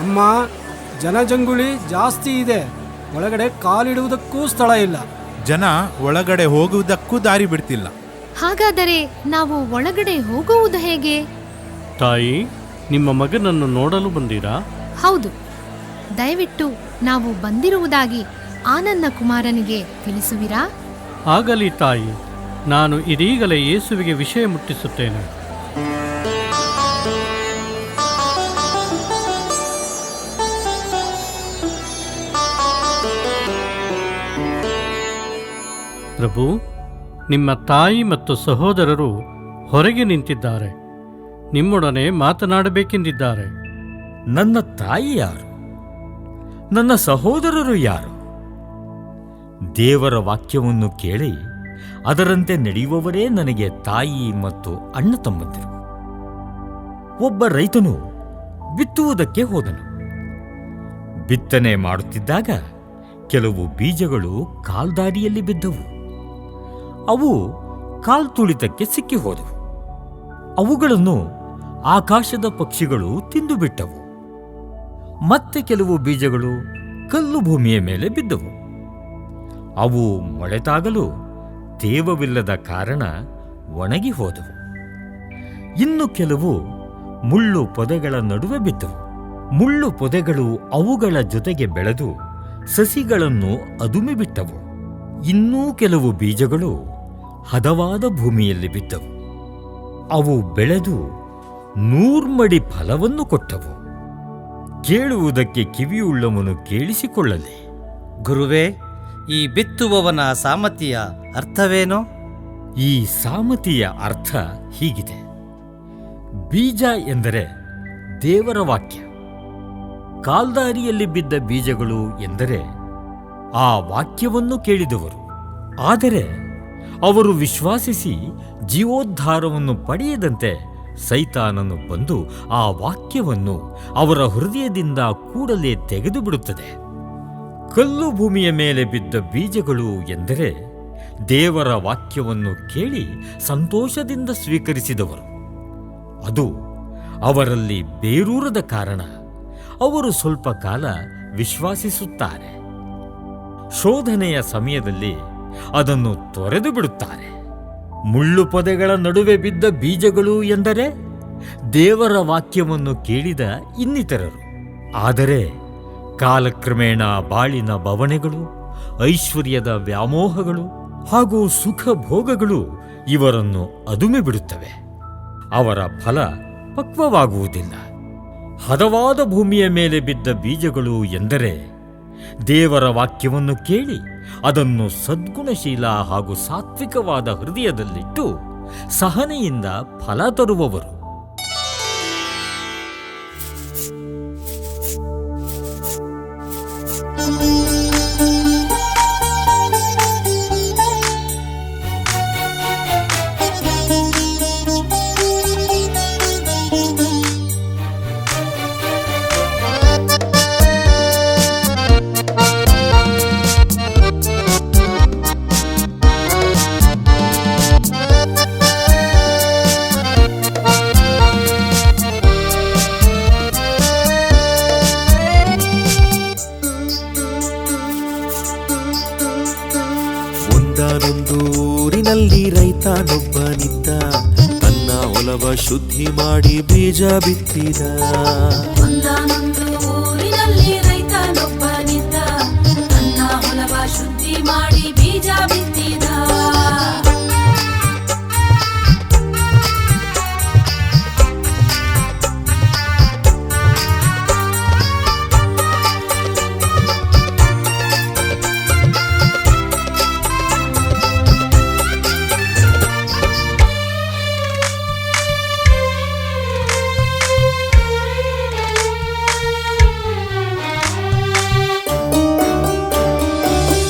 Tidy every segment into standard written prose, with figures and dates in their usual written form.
ಅಮ್ಮ, ಜನಜಂಗುಳಿ ಜಾಸ್ತಿ ಇದೆ, ಒಳಗಡೆ ಕಾಲಿಡುವುದಕ್ಕೂ ಸ್ಥಳ ಇಲ್ಲ. ಜನ ಒಳಗಡೆ ಹೋಗುವುದಕ್ಕೂ ದಾರಿ ಬಿಡ್ತಿಲ್ಲ. ಹಾಗಾದರೆ ನಾವು ಒಳಗಡೆ ಹೋಗುವುದು ಹೇಗೆ? ತಾಯಿ, ನಿಮ್ಮ ಮಗನನ್ನು ನೋಡಲು ಬಂದಿರಾ? ಹೌದು, ದಯವಿಟ್ಟು ನಾವು ಬಂದಿರುವುದಾಗಿ ಆನಂದ ಕುಮಾರನಿಗೆ ತಿಳಿಸುವಿರಾ? ಆಗಲಿ ತಾಯಿ, ನಾನು ಇದೀಗಲೇ ಯೇಸುವಿಗೆ ವಿಷಯ ಮುಟ್ಟಿಸುತ್ತೇನೆ. ಪ್ರಭು, ನಿಮ್ಮ ತಾಯಿ ಮತ್ತು ಸಹೋದರರು ಹೊರಗೆ ನಿಂತಿದ್ದಾರೆ, ನಿಮ್ಮೊಡನೆ ಮಾತನಾಡಬೇಕೆಂದಿದ್ದಾರೆ. ನನ್ನ ತಾಯಿ ಯಾರು? ನನ್ನ ಸಹೋದರರು ಯಾರು? ದೇವರ ವಾಕ್ಯವನ್ನು ಕೇಳಿ ಅದರಂತೆ ನಡೆಯುವವರೇ ನನಗೆ ತಾಯಿ ಮತ್ತು ಅಣ್ಣ ತಮ್ಮಂದಿರು. ಒಬ್ಬ ರೈತನು ಬಿತ್ತುವುದಕ್ಕೆ ಹೋದನು. ಬಿತ್ತನೆ ಮಾಡುತ್ತಿದ್ದಾಗ ಕೆಲವು ಬೀಜಗಳು ಕಾಲ್ದಾರಿಯಲ್ಲಿ ಬಿದ್ದವು. ಅವು ಕಾಲ್ತುಳಿತಕ್ಕೆ ಸಿಕ್ಕಿ ಹೋದವು. ಅವುಗಳನ್ನು ಆಕಾಶದ ಪಕ್ಷಿಗಳು ತಿಂದು ಬಿಟ್ಟವು. ಮತ್ತೆ ಕೆಲವು ಬೀಜಗಳು ಕಲ್ಲು ಭೂಮಿಯ ಮೇಲೆ ಬಿದ್ದವು. ಅವು ಮೊಳೆತಾಗಲು ತೇವವಿಲ್ಲದ ಕಾರಣ ಒಣಗಿ ಹೋದವು. ಇನ್ನು ಕೆಲವು ಮುಳ್ಳು ಪೊದೆಗಳ ನಡುವೆ ಬಿದ್ದವು. ಮುಳ್ಳು ಪೊದೆಗಳು ಅವುಗಳ ಜೊತೆಗೆ ಬೆಳೆದು ಸಸಿಗಳನ್ನು ಅದುಮಿ ಬಿಟ್ಟವು. ಇನ್ನೂ ಕೆಲವು ಬೀಜಗಳು ಹದವಾದ ಭೂಮಿಯಲ್ಲಿ ಬಿದ್ದವು. ಅವು ಬೆಳೆದು 100 ಮಡಿ ಫಲವನ್ನು ಕೊಟ್ಟವು. ಕೇಳುವುದಕ್ಕೆ ಕಿವಿಯುಳ್ಳವನು ಕೇಳಿಸಿಕೊಳ್ಳಲಿ. ಗುರುವೇ, ಈ ಬಿತ್ತುವವನ ಸಾಮತಿಯ ಅರ್ಥವೇನು? ಈ ಸಾಮತಿಯ ಅರ್ಥ ಹೀಗಿದೆ. ಬೀಜ ಎಂದರೆ ದೇವರ ವಾಕ್ಯ. ಕಾಲ್ದಾರಿಯಲ್ಲಿ ಬಿದ್ದ ಬೀಜಗಳು ಎಂದರೆ ಆ ವಾಕ್ಯವನ್ನು ಕೇಳಿದವರು. ಆದರೆ ಅವರು ವಿಶ್ವಾಸಿಸಿ ಜೀವೋದ್ಧಾರವನ್ನು ಪಡೆಯದಂತೆ ಸೈತಾನನು ಬಂದು ಆ ವಾಕ್ಯವನ್ನು ಅವರ ಹೃದಯದಿಂದ ಕೂಡಲೇ ತೆಗೆದುಬಿಡುತ್ತದೆ. ಕಲ್ಲು ಭೂಮಿಯ ಮೇಲೆ ಬಿದ್ದ ಬೀಜಗಳು ಎಂದರೆ ದೇವರ ವಾಕ್ಯವನ್ನು ಕೇಳಿ ಸಂತೋಷದಿಂದ ಸ್ವೀಕರಿಸಿದವರು. ಅದು ಅವರಲ್ಲಿ ಬೇರೂರದ ಕಾರಣ ಅವರು ಸ್ವಲ್ಪ ಕಾಲ ವಿಶ್ವಾಸಿಸುತ್ತಾರೆ. ಶೋಧನೆಯ ಸಮಯದಲ್ಲಿ ಅದನ್ನು ತೊರೆದು ಬಿಡುತ್ತಾರೆ. ಮುಳ್ಳು ಪೊದೆಗಳ ನಡುವೆ ಬಿದ್ದ ಬೀಜಗಳು ಎಂದರೆ ದೇವರ ವಾಕ್ಯವನ್ನು ಕೇಳಿದ ಇನ್ನಿತರರು. ಆದರೆ ಕಾಲಕ್ರಮೇಣ ಬಾಳಿನ ಬವಣೆಗಳು, ಐಶ್ವರ್ಯದ ವ್ಯಾಮೋಹಗಳು ಹಾಗೂ ಸುಖ ಭೋಗಗಳು ಇವರನ್ನು ಅದುಮಿ ಬಿಡುತ್ತವೆ. ಅವರ ಫಲ ಪಕ್ವವಾಗುವುದಿಲ್ಲ. ಹದವಾದ ಭೂಮಿಯ ಮೇಲೆ ಬಿದ್ದ ಬೀಜಗಳು ಎಂದರೆ ದೇವರ ವಾಕ್ಯವನ್ನು ಕೇಳಿ ಅದನ್ನು ಸದ್ಗುಣಶೀಲ ಹಾಗೂ ಸಾತ್ವಿಕವಾದ ಹೃದಯದಲ್ಲಿಟ್ಟು ಸಹನೆಯಿಂದ ಫಲ ತರುವವರು. ಒಂದಾನೊಂದು ಊರಿನಲ್ಲಿ ರೈತನೊಬ್ಬನಿದ್ದ, ತನ್ನ ಹೊಲವ ಶುದ್ಧಿ ಮಾಡಿ ಬೀಜ ಬಿತ್ತಿದ. ಒಂದಾನೊಂದು ಊರಿನಲ್ಲಿ ರೈತನೊಬ್ಬನಿದ್ದ, ತನ್ನ ಹೊಲವ ಶುದ್ಧಿ ಮಾಡಿ ಬೀಜ ಬಿತ್ತಿದ.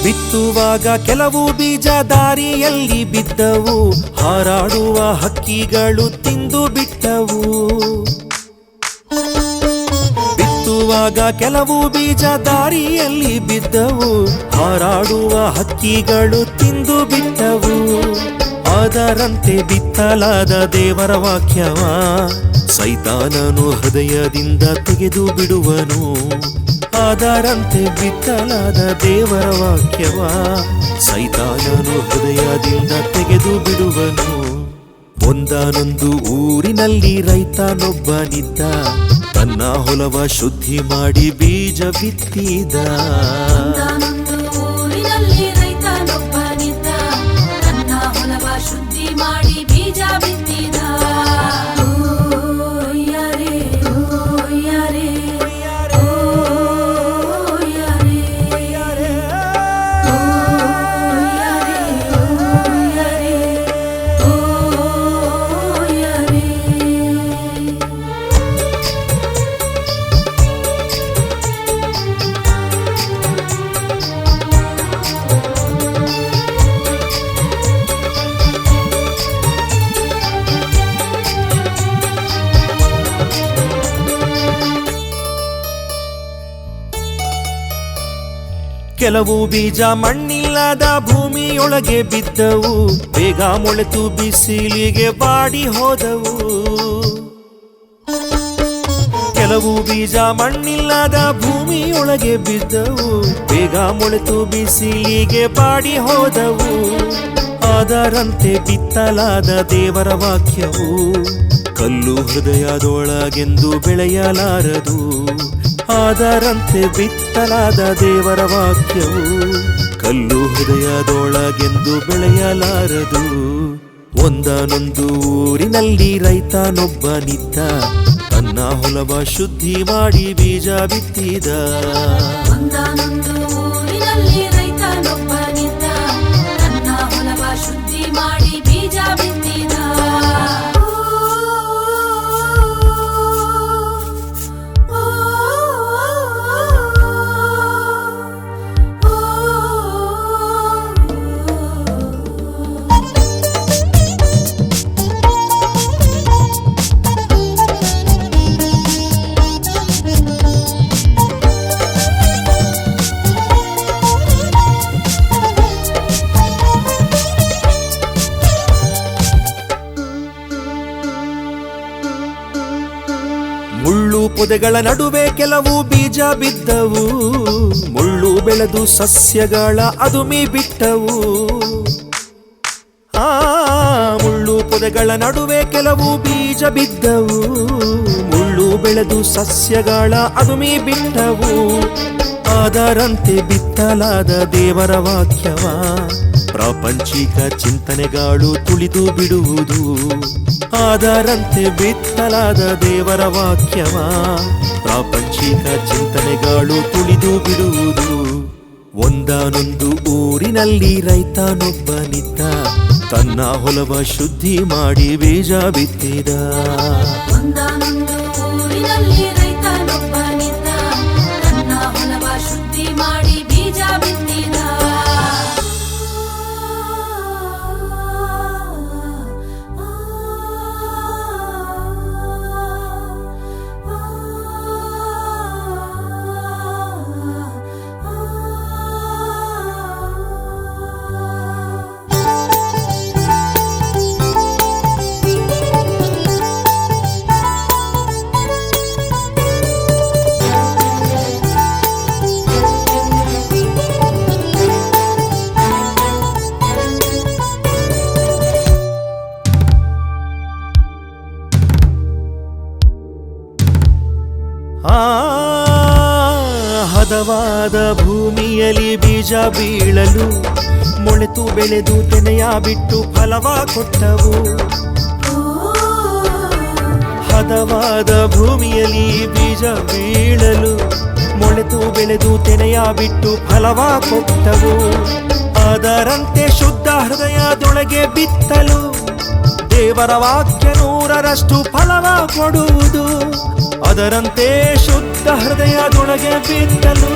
ಬಿತ್ತುವಾಗ ಕೆಲವು ಬೀಜ ದಾರಿಯಲ್ಲಿ ಬಿದ್ದವು, ಹಾರಾಡುವ ಹಕ್ಕಿಗಳು ತಿಂದು ಬಿಟ್ಟವು. ಬಿತ್ತುವಾಗ ಕೆಲವು ಬೀಜ ದಾರಿಯಲ್ಲಿ ಬಿದ್ದವು, ಹಾರಾಡುವ ಹಕ್ಕಿಗಳು ತಿಂದು ಬಿಟ್ಟವು. ಅದರಂತೆ ಬಿತ್ತಲಾದ ದೇವರ ವಾಕ್ಯವ ಸೈತಾನನು ಹೃದಯದಿಂದ ತೆಗೆದು ಬಿಡುವನು. ಅದರಂತೆ ಬಿತ್ತಲಾದ ದೇವರ ವಾಕ್ಯವ ಸೈತಾನನು ಹೃದಯದಿಂದ ತೆಗೆದು ಬಿಡುವನು. ಒಂದಾನೊಂದು ಊರಿನಲ್ಲಿ ರೈತನೊಬ್ಬನಿದ್ದ, ತನ್ನ ಹೊಲವ ಶುದ್ಧಿ ಮಾಡಿ ಬೀಜ ಬಿತ್ತಿದ. ಒಂದಾನೊಂದು ಊರಿನಲ್ಲಿ ರೈತನೊಬ್ಬನಿದ್ದ, ತನ್ನ ಹೊಲವ ಶುದ್ಧಿ ಮಾಡಿ ಬೀಜ ಬಿತ್ತಿದ. ಓಯ್ಯಾರೆ, ಓಯ್ಯಾರೆ, ಓಯ್ಯಾರೆ, ಓಯ್ಯಾರೆ, ಓಯ್ಯಾರೆ, ಓಯ್ಯಾರೆ. ಕೆಲವು ಬೀಜ ಮಣ್ಣಿಲ್ಲದ ಭೂಮಿಯೊಳಗೆ ಬಿದ್ದವು, ಬೇಗ ಮೊಳೆತು ಬಿಸಿಲಿಗೆ ಬಾಡಿ ಹೋದವು. ಕೆಲವು ಬೀಜ ಮಣ್ಣಿಲ್ಲದ ಭೂಮಿಯೊಳಗೆ ಬಿದ್ದವು, ಬೇಗ ಮೊಳೆತು ಬಿಸಿಲಿಗೆ ಬಾಡಿ ಹೋದವು. ಅದರಂತೆ ಬಿತ್ತಲಾದ ದೇವರ ವಾಕ್ಯವು ಕಲ್ಲು ಹೃದಯದೊಳಗೆಂದು ಬೆಳೆಯಲಾರದು. ಅದರಂತೆ ಬಿತ್ತಲಾದ ದೇವರ ವಾಕ್ಯವು ಕಲ್ಲು ಹೃದಯದೊಳಗೆಂದು ಬೆಳೆಯಲಾರದು. ಒಂದಾನೊಂದು ಊರಿನಲ್ಲಿ ರೈತನೊಬ್ಬನಿದ್ದ, ತನ್ನ ಹೊಲವ ಶುದ್ಧಿ ಮಾಡಿ ಬೀಜ ಬಿತ್ತಿದ. ಒಂದಾನೊಂದು ಊರಿನಲ್ಲಿ ರೈತನೊಬ್ಬನಿದ್ದ, ತನ್ನ ಹೊಲವ ಶುದ್ಧಿ ಮಾಡಿ ಬೀಜ ಬಿತ್ತಿದ. ಮುಳ್ಳು ಪೊದೆಗಳ ನಡುವೆ ಕೆಲವು ಬೀಜ ಬಿದ್ದವು, ಮುಳ್ಳು ಬೆಳೆದು ಸಸ್ಯಗಳ ಅದುಮಿ ಬಿಟ್ಟವು. ಮುಳ್ಳು ಪೊದೆಗಳ ನಡುವೆ ಕೆಲವು ಬೀಜ ಬಿದ್ದವು, ಮುಳ್ಳು ಬೆಳೆದು ಸಸ್ಯಗಳ ಅದುಮಿ ಬಿಟ್ಟವು. ಅದರಂತೆ ಬಿತ್ತಲಾದ ದೇವರ ವಾಕ್ಯವ ಪ್ರಾಪಂಚಿಕ ಚಿಂತನೆಗಳು ತುಳಿದು ಬಿಡುವುದು. ಅದರಂತೆ ಬಿತ್ತಲಾದ ದೇವರ ವಾಕ್ಯವ ಪ್ರಾಪಂಚಿಕ ಚಿಂತನೆಗಳು ತುಳಿದು ಬಿಡುವುದು. ಒಂದಾನೊಂದು ಊರಿನಲ್ಲಿ ರೈತನೊಬ್ಬನಿದ್ದ, ತನ್ನ ಹೊಲವ ಶುದ್ಧಿ ಮಾಡಿ ಬೀಜ ಬಿತ್ತಿದ. ಒಂದಾನೊಂದು ಊರಿನಲ್ಲಿ ರೈತನೊಬ್ಬನಿದ್ದ, ತನ್ನ ಹೊಲವ ಶುದ್ಧಿ ಮಾಡಿ ಬೀಜ ಬಿತ್ತಿದ. ಹದವಾದ ಭೂಮಿಯಲ್ಲಿ ಬೀಜ ಬೀಳಲು ಮೊಳೆತು ಬೆಳೆದು ತೆನೆಯ ಬಿಟ್ಟು ಫಲವ ಕೊಟ್ಟವು. ಹದವಾದ ಭೂಮಿಯಲ್ಲಿ ಬೀಜ ಬೀಳಲು ಮೊಳೆತು ಬೆಳೆದು ತೆನೆಯ ಬಿಟ್ಟು ಫಲವ ಕೊಟ್ಟವು. ಅದರಂತೆ ಶುದ್ಧ ಹೃದಯದೊಳಗೆ ಬಿತ್ತಲು ದೇವರ ವಾಕ್ಯ 100ರಷ್ಟು ಫಲವ ಕೊಡುವುದು. ಅದರಂತೆ ಶುದ್ಧ ಹೃದಯದೊಳಗೆ ಬಿತ್ತಲು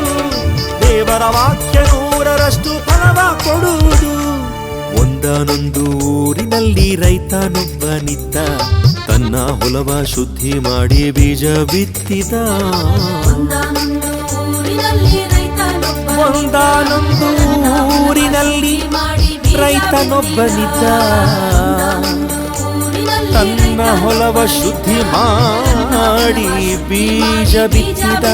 ದೇವರ ವಾಕ್ಯ 100ರಷ್ಟು ಫಲವ ಕೊಡುವುದು. ಒಂದಾನೊಂದು ಊರಿನಲ್ಲಿ ರೈತನೊಬ್ಬನಿದ್ದ, ತನ್ನ ಹೊಲವ ಶುದ್ಧಿ ಮಾಡಿ ಬೀಜ ಬಿತ್ತಿದ. ಒಂದಾನೊಂದು ಊರಿನಲ್ಲಿ ಒಂದಾನೊಂದು ಊರಿನಲ್ಲಿ ರೈತನೊಬ್ಬನಿದ್ದ, ತನ್ನ ಹೊಲವ ಶುದ್ಧಿ ಮಾಡಿ ಬೀಜ ಬಿತ್ತಿದ.